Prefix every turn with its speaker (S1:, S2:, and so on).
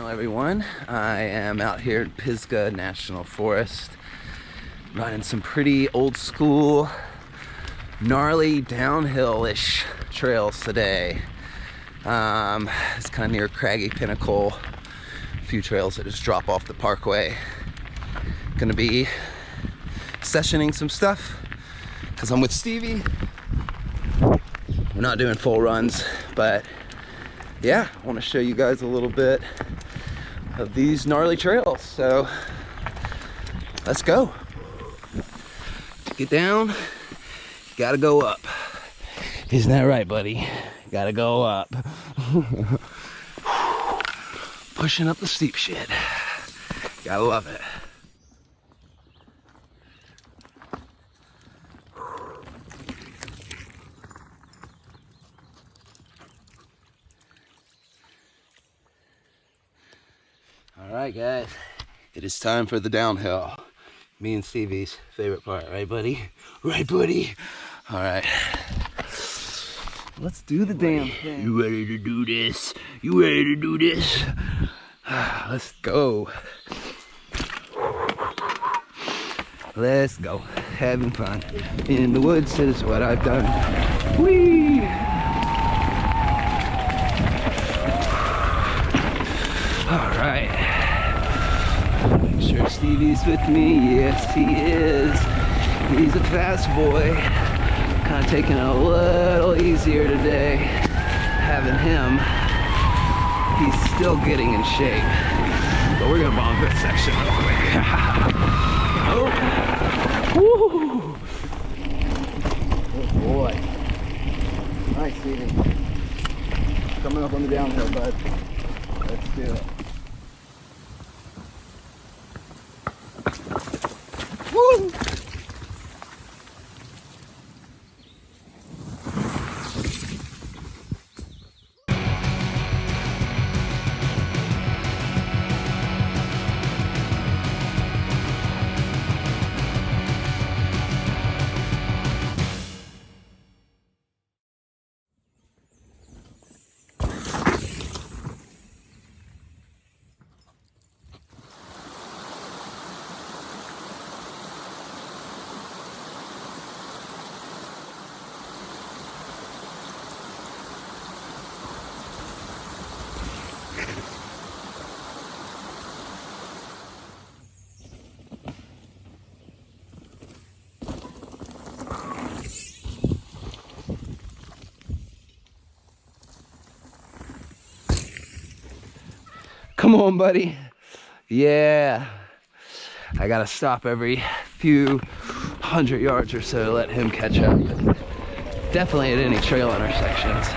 S1: channel, everyone. I am out here at Pisgah National Forest riding some pretty old school, gnarly downhill-ish trails today. It's kind of near Craggy Pinnacle. A few trails that just drop off the parkway. Gonna be sessioning some stuff because I'm with Stevie. We're not doing full runs, but yeah, I want to show you guys a little bit of these gnarly trails. So let's go. To get down, you gotta go up. Isn't that right, buddy? You gotta go up. Pushing up the steep shit. Gotta love it. Alright guys, it is time for the downhill. Me and Stevie's favorite part, right buddy? Right buddy? Alright. Let's do the damn thing. You ready to do this? You ready to do this? Let's go. Let's go. Having fun. In the woods is what I've done. Whee! Alright. Make sure Stevie's with me. Yes, he is. He's a fast boy. Kind of taking it a little easier today. Having him. He's still getting in shape. But we're gonna bomb this section real quick. Oh. Woo! Good boy. Nice, Stevie. Coming up on the downhill, bud. Let's do it. Woo! Come on, buddy. Yeah. I gotta stop every few hundred yards or so to let him catch up. Definitely at any trail intersections.